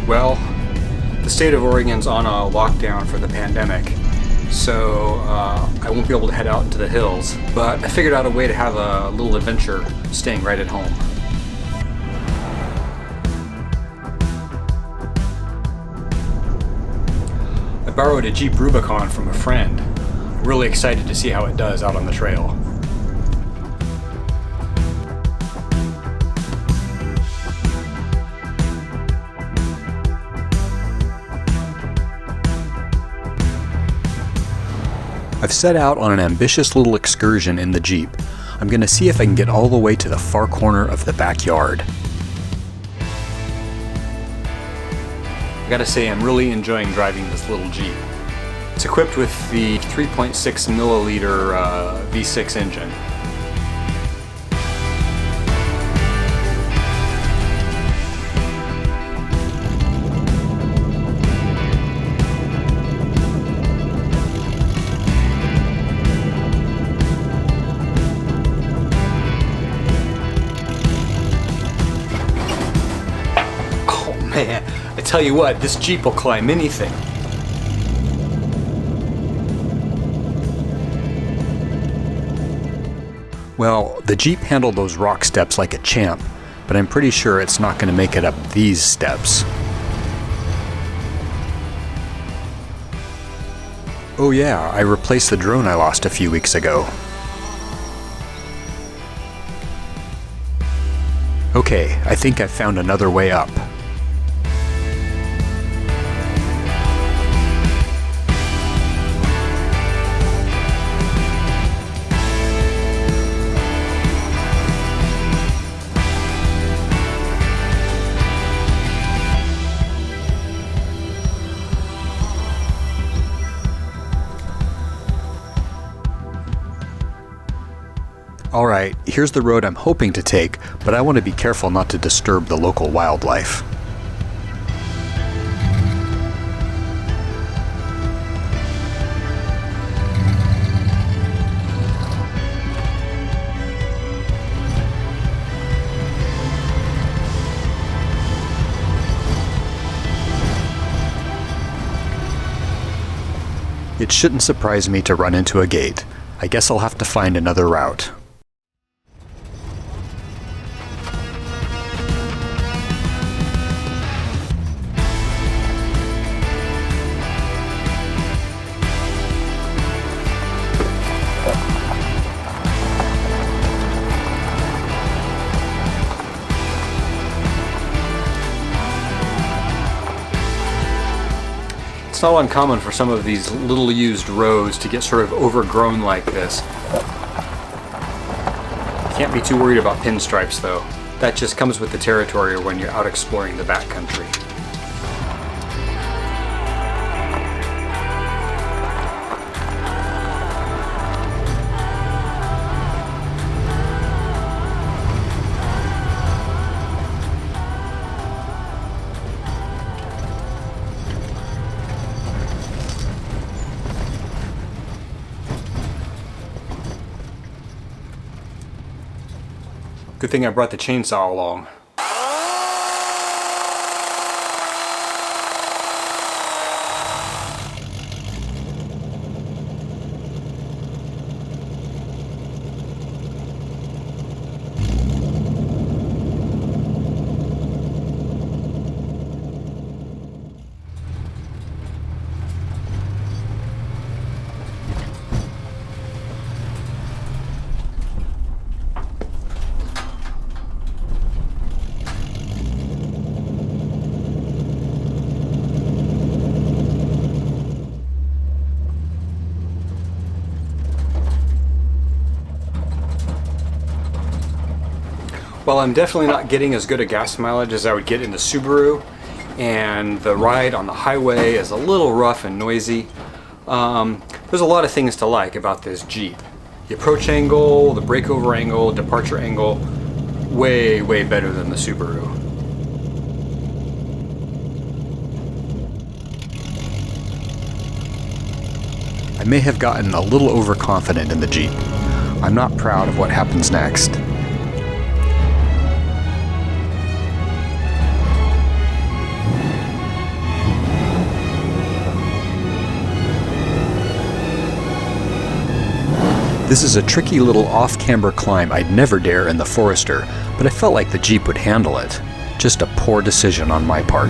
Well, the state of Oregon's on a lockdown for the pandemic, so I won't be able to head out into the hills, but I figured out a way to have a little adventure staying right at home. I borrowed a Jeep Rubicon from a friend. I'm really excited to see how it does out on the trail. I've set out on an ambitious little excursion in the Jeep. I'm going to see if I can get all the way to the far corner of the backyard. I gotta say, I'm really enjoying driving this little Jeep. It's equipped with the 3.6 milliliter V6 engine. Man, I tell you what, this Jeep will climb anything. Well, the Jeep handled those rock steps like a champ, but I'm pretty sure it's not going to make it up these steps. Oh yeah, I replaced the drone I lost a few weeks ago. Okay, I think I've found another way up. Alright, here's the road I'm hoping to take, but I want to be careful not to disturb the local wildlife. It shouldn't surprise me to run into a gate. I guess I'll have to find another route. It's not uncommon for some of these little used roads to get sort of overgrown like this. Can't be too worried about pinstripes though. That just comes with the territory when you're out exploring the backcountry. Good thing I brought the chainsaw along. While I'm definitely not getting as good a gas mileage as I would get in the Subaru, and the ride on the highway is a little rough and noisy, there's a lot of things to like about this Jeep. The approach angle, the breakover angle, departure angle, way better than the Subaru. I may have gotten a little overconfident in the Jeep. I'm not proud of what happens next. This is a tricky little off-camber climb I'd never dare in the Forester, but I felt like the Jeep would handle it. Just a poor decision on my part.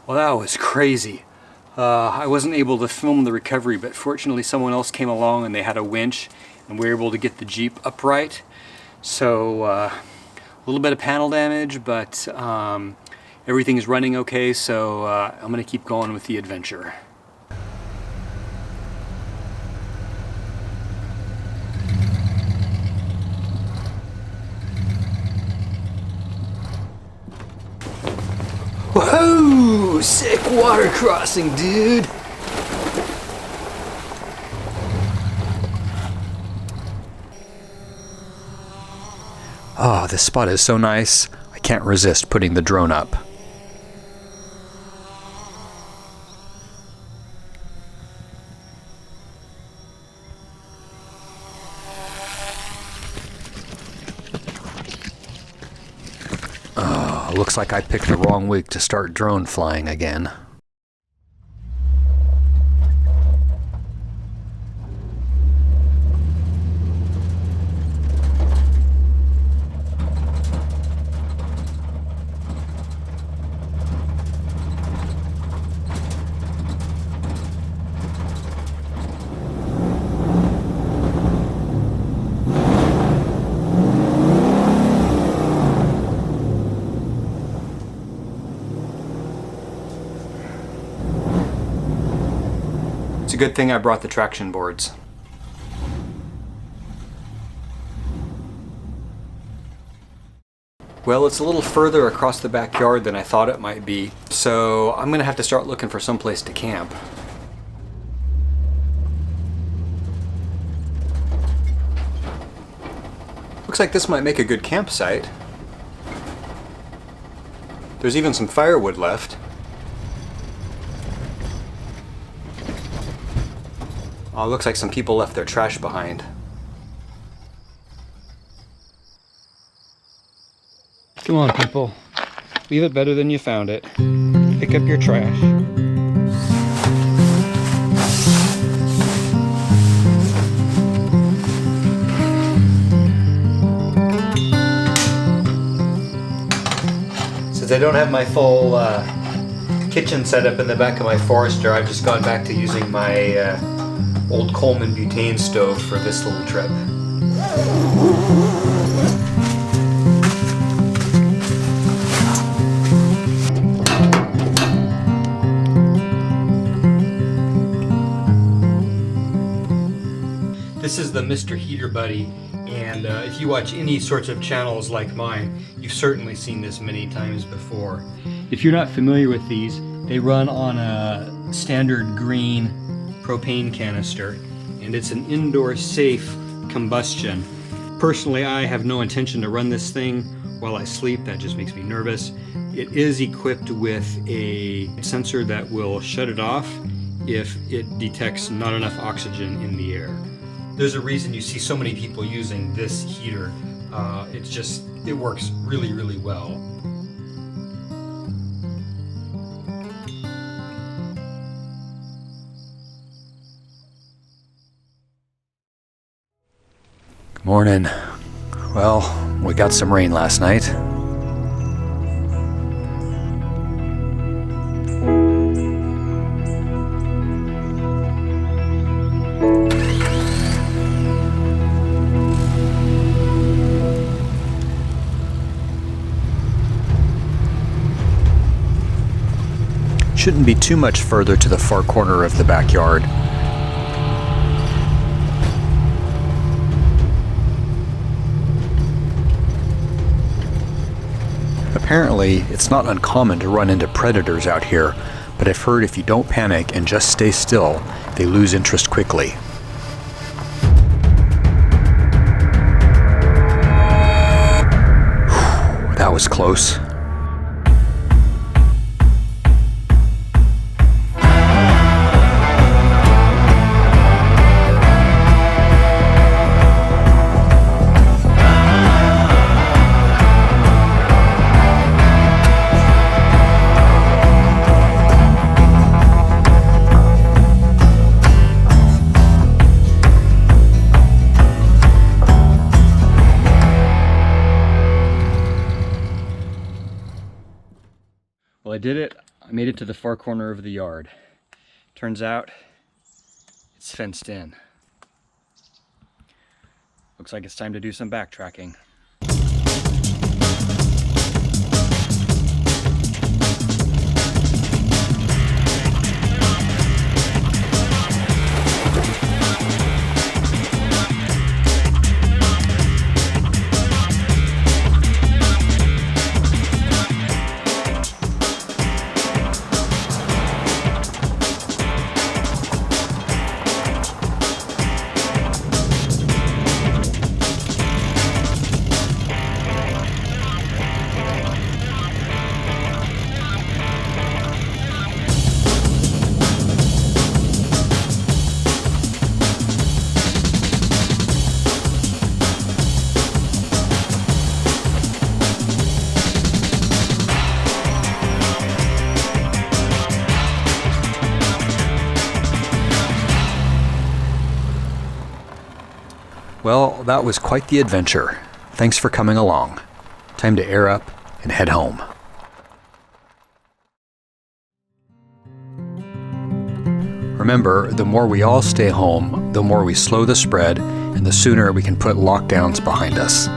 Well, that was crazy. I wasn't able to film the recovery, but fortunately someone else came along and they had a winch and we were able to get the Jeep upright. So a little bit of panel damage, but everything is running okay, so I'm going to keep going with the adventure. Whoa! Sick water crossing, dude! Oh, this spot is so nice. I can't resist putting the drone up. Looks like I picked the wrong week to start drone flying again. It's a good thing I brought the traction boards. Well, it's a little further across the backyard than I thought it might be, so I'm gonna have to start looking for some place to camp. Looks like this might make a good campsite. There's even some firewood left. Oh, looks like some people left their trash behind. Come on, people. Leave it better than you found it. Pick up your trash. Since I don't have my full kitchen set up in the back of my Forester, I've just gone back to using my old Coleman butane stove for this little trip. This is the Mr. Heater Buddy, and if you watch any sorts of channels like mine, you've certainly seen this many times before. If you're not familiar with these, they run on a standard green propane canister, and it's an indoor safe combustion. Personally, I have no intention to run this thing while I sleep. That just makes me nervous. It is equipped with a sensor that will shut it off if it detects not enough oxygen in the air. There's a reason you see so many people using this heater. It works really, really well. Morning. Well, we got some rain last night. Shouldn't be too much further to the far corner of the backyard. Apparently, it's not uncommon to run into predators out here, but I've heard if you don't panic and just stay still, they lose interest quickly. That was close. I did it. I made it to the far corner of the yard. Turns out it's fenced in. Looks like it's time to do some backtracking. Well, that was quite the adventure. Thanks for coming along. Time to air up and head home. Remember, the more we all stay home, the more we slow the spread, and the sooner we can put lockdowns behind us.